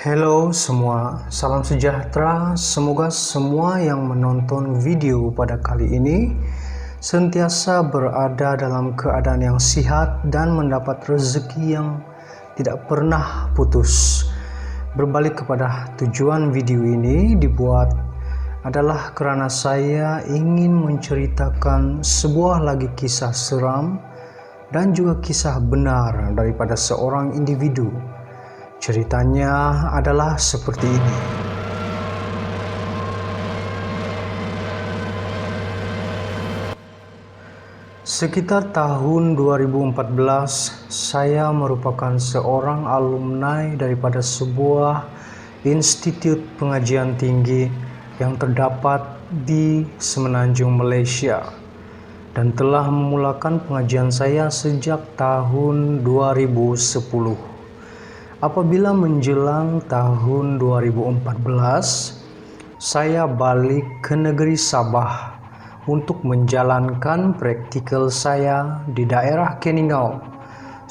Halo semua, salam sejahtera. Semoga semua yang menonton video pada kali ini sentiasa berada dalam keadaan yang sehat dan mendapat rezeki yang tidak pernah putus. Berbalik kepada tujuan video ini dibuat adalah karena saya ingin menceritakan sebuah lagi kisah seram dan juga kisah benar daripada seorang individu. Ceritanya adalah seperti ini. Sekitar tahun 2014, saya merupakan seorang alumni daripada sebuah institut pengajian tinggi yang terdapat di Semenanjung, Malaysia, dan telah memulakan pengajian saya sejak tahun 2010. Apabila menjelang tahun 2014, saya balik ke negeri Sabah untuk menjalankan praktikal saya di daerah Keningau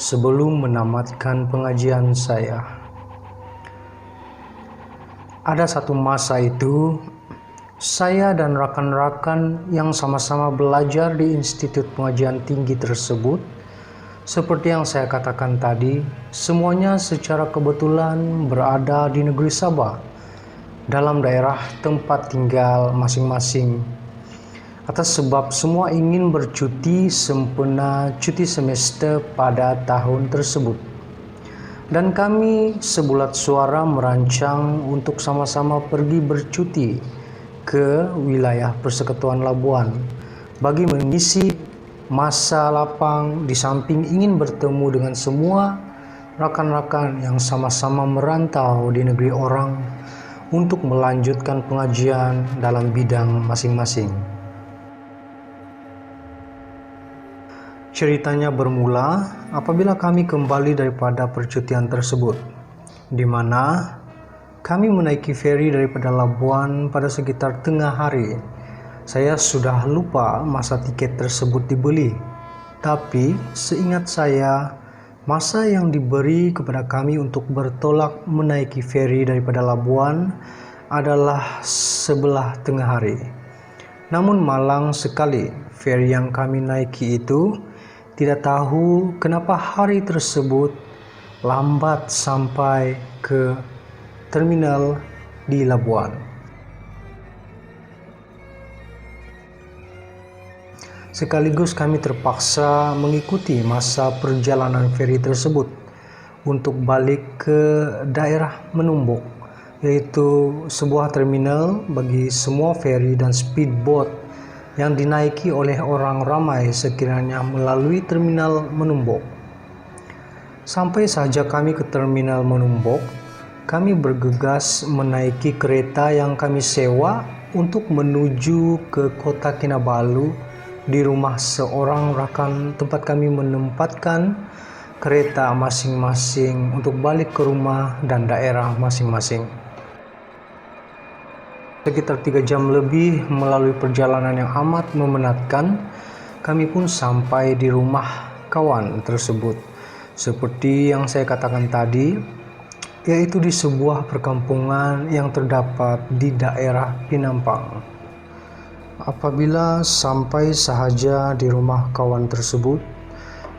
sebelum menamatkan pengajian saya. Ada satu masa itu, saya dan rakan-rakan yang sama-sama belajar di Institut Pengajian Tinggi tersebut, seperti yang saya katakan tadi, semuanya secara kebetulan berada di negeri Sabah, dalam daerah tempat tinggal masing-masing. Atas sebab semua ingin bercuti sempena cuti semester pada tahun tersebut. Dan kami sebulat suara merancang untuk sama-sama pergi bercuti ke wilayah Persekutuan Labuan bagi mengisi masa lapang, di samping ingin bertemu dengan semua rakan-rakan yang sama-sama merantau di negeri orang untuk melanjutkan pengajian dalam bidang masing-masing. Ceritanya bermula apabila kami kembali daripada percutian tersebut, di mana kami menaiki feri daripada Labuan pada sekitar tengah hari. Saya sudah lupa masa tiket tersebut dibeli, tapi seingat saya, masa yang diberi kepada kami untuk bertolak menaiki feri daripada Labuan adalah sebelah tengah hari. Namun malang sekali, feri yang kami naiki itu tidak tahu kenapa hari tersebut lambat sampai ke terminal di Labuan. Sekaligus kami terpaksa mengikuti masa perjalanan feri tersebut untuk balik ke daerah Menumbuk, yaitu sebuah terminal bagi semua feri dan speedboat yang dinaiki oleh orang ramai sekiranya melalui terminal Menumbuk. Sampai saja kami ke terminal Menumbuk, kami bergegas menaiki kereta yang kami sewa untuk menuju ke kota Kinabalu di rumah seorang rakan tempat kami menempatkan kereta masing-masing untuk balik ke rumah dan daerah masing-masing. Sekitar 3 jam lebih melalui perjalanan yang amat memenatkan, kami pun sampai di rumah kawan tersebut. Seperti yang saya katakan tadi, yaitu di sebuah perkampungan yang terdapat di daerah Pinampang. Apabila sampai sahaja di rumah kawan tersebut,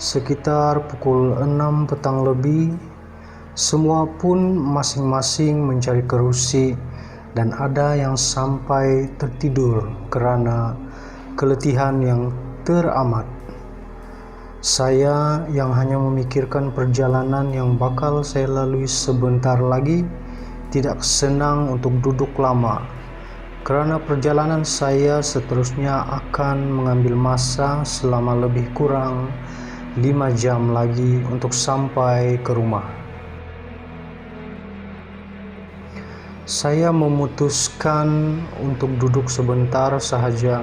sekitar pukul 6 petang lebih, semua pun masing-masing mencari kerusi dan ada yang sampai tertidur karena keletihan yang teramat. Saya yang hanya memikirkan perjalanan yang bakal saya lalui sebentar lagi, tidak senang untuk duduk lama, karena perjalanan saya seterusnya akan mengambil masa selama lebih kurang 5 jam lagi untuk sampai ke rumah. Saya memutuskan untuk duduk sebentar sahaja,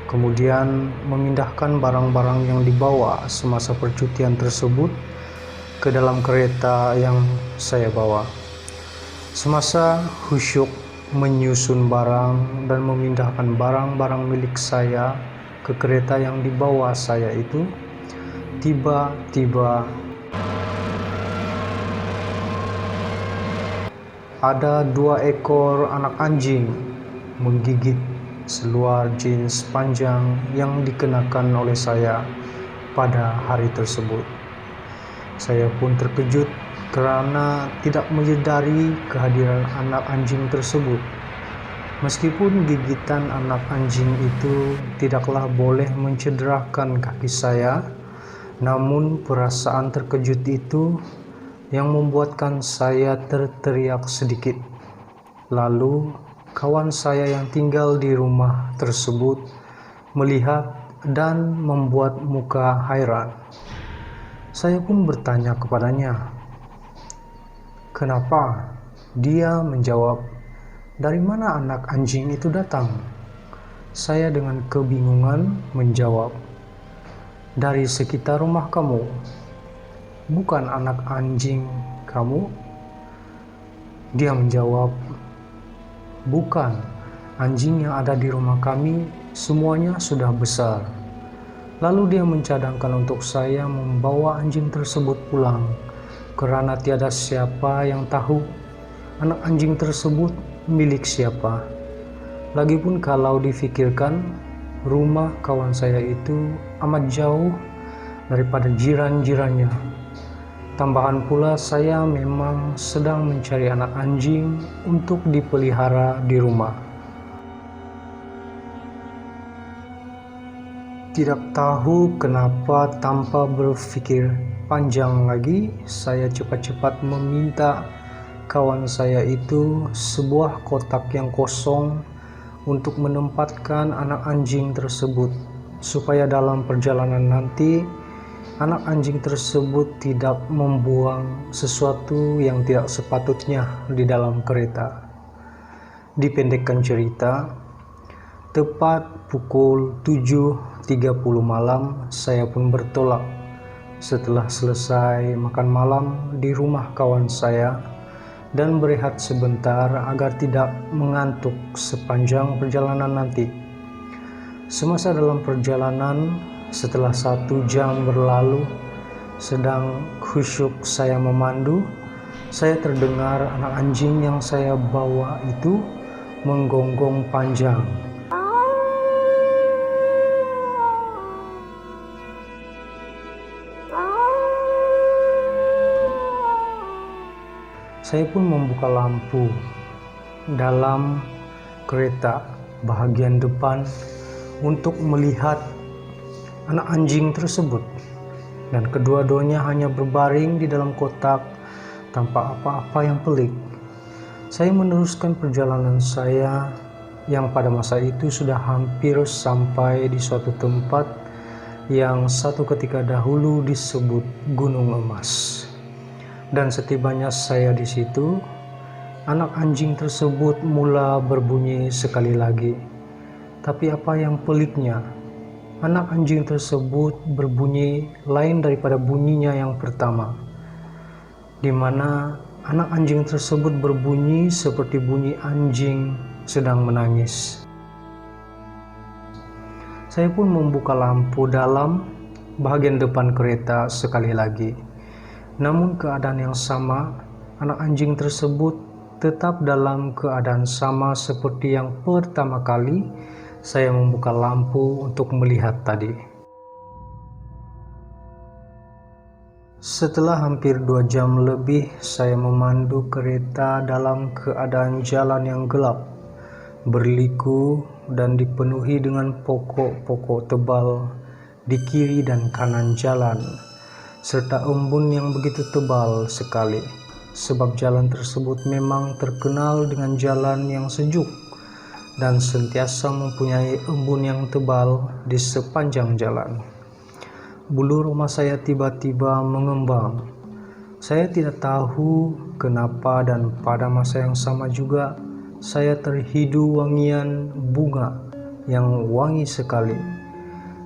kemudian memindahkan barang-barang yang dibawa semasa percutian tersebut ke dalam kereta yang saya bawa. Semasa khusyuk menyusun barang dan memindahkan barang-barang milik saya ke kereta yang dibawa saya itu, Tiba-tiba ada 2 ekor anak anjing menggigit seluar jeans panjang yang dikenakan oleh saya pada hari tersebut. Saya pun terkejut karena tidak menyadari kehadiran anak anjing tersebut. Meskipun gigitan anak anjing itu tidaklah boleh mencederakan kaki saya, namun perasaan terkejut itu yang membuatkan saya terteriak sedikit. Lalu kawan saya yang tinggal di rumah tersebut melihat dan membuat muka hairan. Saya pun bertanya kepadanya, "Kenapa?" Dia menjawab, "Dari mana anak anjing itu datang?" Saya dengan kebingungan menjawab, "Dari sekitar rumah kamu. Bukan anak anjing kamu?" Dia menjawab, "Bukan, anjing yang ada di rumah kami semuanya sudah besar." Lalu dia mencadangkan untuk saya membawa anjing tersebut pulang, karena tiada siapa yang tahu anak anjing tersebut milik siapa. Lagipun kalau difikirkan, rumah kawan saya itu amat jauh daripada jiran-jirannya. Tambahan pula saya memang sedang mencari anak anjing untuk dipelihara di rumah. Tidak tahu kenapa tanpa berpikir panjang lagi, saya cepat-cepat meminta kawan saya itu sebuah kotak yang kosong untuk menempatkan anak anjing tersebut, supaya dalam perjalanan nanti anak anjing tersebut tidak membuang sesuatu yang tidak sepatutnya di dalam kereta. Dipendekkan cerita, tepat pukul 7.30 malam saya pun bertolak. Setelah selesai makan malam di rumah kawan saya dan berehat sebentar agar tidak mengantuk sepanjang perjalanan nanti. Semasa dalam perjalanan, setelah 1 jam berlalu, sedang khusyuk saya memandu, saya terdengar anak anjing yang saya bawa itu menggonggong panjang. Saya pun membuka lampu dalam kereta bagian depan untuk melihat anak anjing tersebut, dan kedua-duanya hanya berbaring di dalam kotak tanpa apa-apa yang pelik. Saya meneruskan perjalanan saya yang pada masa itu sudah hampir sampai di suatu tempat yang satu ketika dahulu disebut Gunung Emas. Dan setibanya saya di situ, anak anjing tersebut mula berbunyi sekali lagi. Tapi apa yang peliknya, anak anjing tersebut berbunyi lain daripada bunyinya yang pertama, di mana anak anjing tersebut berbunyi seperti bunyi anjing sedang menangis. Saya pun membuka lampu dalam bagian depan kereta sekali lagi. Namun keadaan yang sama, anak anjing tersebut tetap dalam keadaan sama seperti yang pertama kali saya membuka lampu untuk melihat tadi. Setelah hampir 2 jam lebih, saya memandu kereta dalam keadaan jalan yang gelap, berliku dan dipenuhi dengan pokok-pokok tebal di kiri dan kanan jalan, serta embun yang begitu tebal sekali, sebab jalan tersebut memang terkenal dengan jalan yang sejuk dan sentiasa mempunyai embun yang tebal di sepanjang jalan. Bulu roma saya tiba-tiba mengembang. Saya tidak tahu kenapa, dan pada masa yang sama juga saya terhidu wangian bunga yang wangi sekali.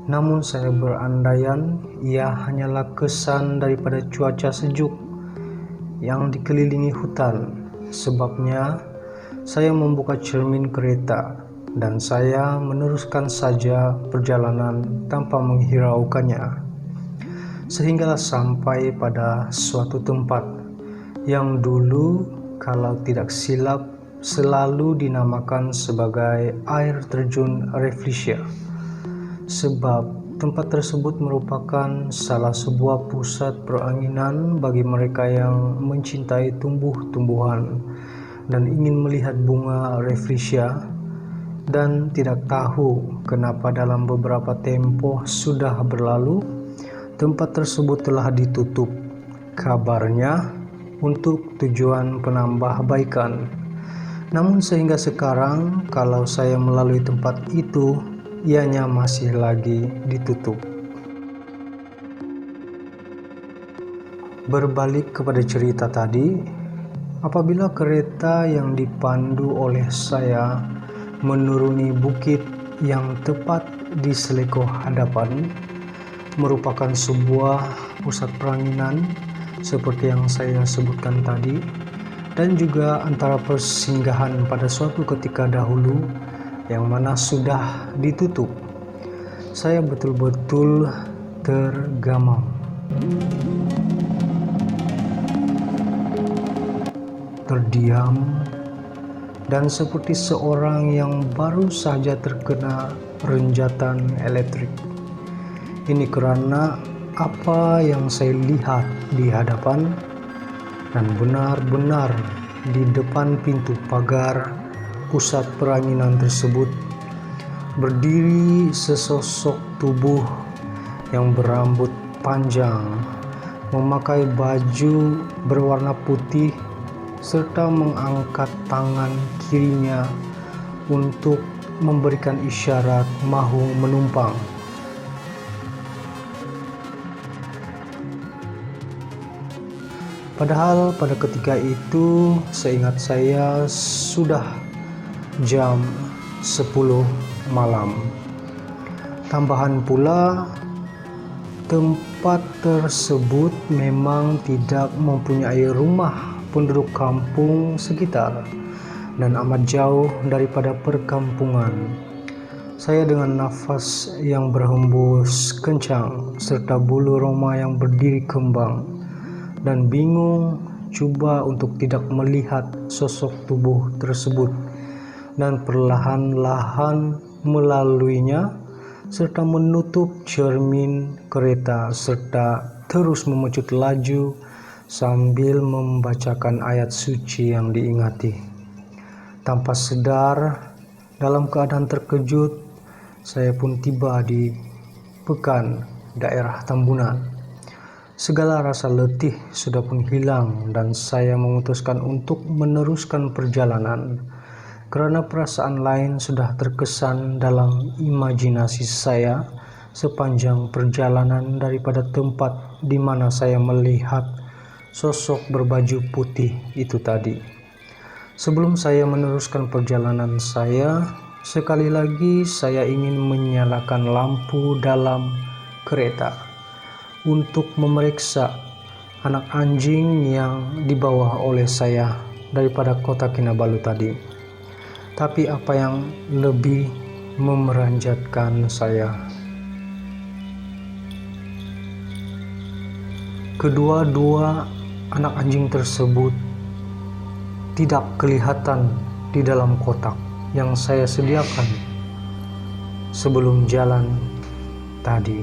Namun saya berandaian ia hanyalah kesan daripada cuaca sejuk yang dikelilingi hutan. Sebabnya saya membuka cermin kereta dan saya meneruskan saja perjalanan tanpa menghiraukannya. sehingga sampai pada suatu tempat yang dulu kalau tidak silap selalu dinamakan sebagai air terjun Rafflesia, sebab tempat tersebut merupakan salah sebuah pusat peranginan bagi mereka yang mencintai tumbuh-tumbuhan dan ingin melihat bunga Rafflesia dan tidak tahu kenapa dalam beberapa tempoh sudah berlalu tempat tersebut telah ditutup, kabarnya untuk tujuan penambahbaikan. Namun sehingga sekarang kalau saya melalui tempat itu, ianya masih lagi ditutup. Berbalik kepada cerita tadi, apabila kereta yang dipandu oleh saya menuruni bukit yang tepat di seleko hadapan, merupakan sebuah pusat peranginan seperti yang saya sebutkan tadi, dan juga antara persinggahan pada suatu ketika dahulu yang mana sudah ditutup. Saya betul-betul tergamam. Terdiam dan seperti seorang yang baru saja terkena renjatan elektrik. Ini karena apa yang saya lihat di hadapan, dan benar-benar di depan pintu pagar pusat peranginan tersebut berdiri sesosok tubuh yang berambut panjang, memakai baju berwarna putih serta mengangkat tangan kirinya untuk memberikan isyarat mahu menumpang. Padahal pada ketika itu seingat saya sudah jam 10 malam. Tambahan pula, tempat tersebut memang tidak mempunyai rumah penduduk kampung sekitar dan amat jauh daripada perkampungan. Saya dengan nafas yang berhembus kencang serta bulu roma yang berdiri kembang dan bingung coba untuk tidak melihat sosok tubuh tersebut dan perlahan-lahan melaluinya serta menutup cermin kereta serta terus memecut laju sambil membacakan ayat suci yang diingati. Tanpa sadar, dalam keadaan terkejut, saya pun tiba di Pekan, daerah Tambunan. Segala rasa letih sudah pun hilang dan saya memutuskan untuk meneruskan perjalanan karena perasaan lain sudah terkesan dalam imajinasi saya sepanjang perjalanan daripada tempat di mana saya melihat sosok berbaju putih itu tadi. Sebelum saya meneruskan perjalanan saya, sekali lagi saya ingin menyalakan lampu dalam kereta untuk memeriksa anak anjing yang dibawa oleh saya daripada kota Kinabalu tadi. Tapi apa yang lebih memeranjatkan saya, kedua-dua anak anjing tersebut tidak kelihatan di dalam kotak yang saya sediakan sebelum jalan tadi.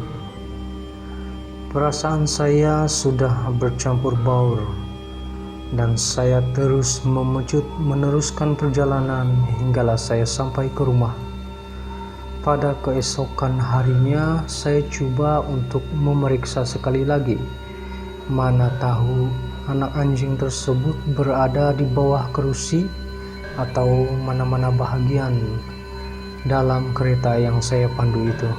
Perasaan saya sudah bercampur baur dan saya terus meneruskan perjalanan hinggalah saya sampai ke rumah. Pada keesokan harinya saya coba untuk memeriksa sekali lagi. Mana tahu anak anjing tersebut berada di bawah kerusi atau mana-mana bahagian dalam kereta yang saya pandu itu.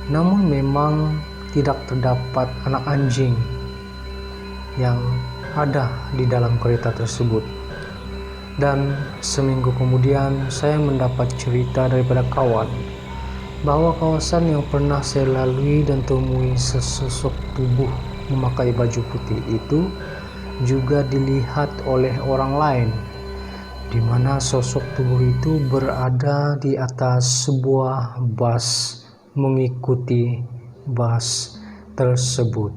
Namun memang tidak terdapat anak anjing yang ada di dalam kereta tersebut. Dan seminggu kemudian saya mendapat cerita daripada kawan bahwa kawasan yang pernah saya lalui dan temui sesosok tubuh memakai baju putih itu juga dilihat oleh orang lain, di mana sosok tubuh itu berada di atas sebuah bas mengikuti bas tersebut.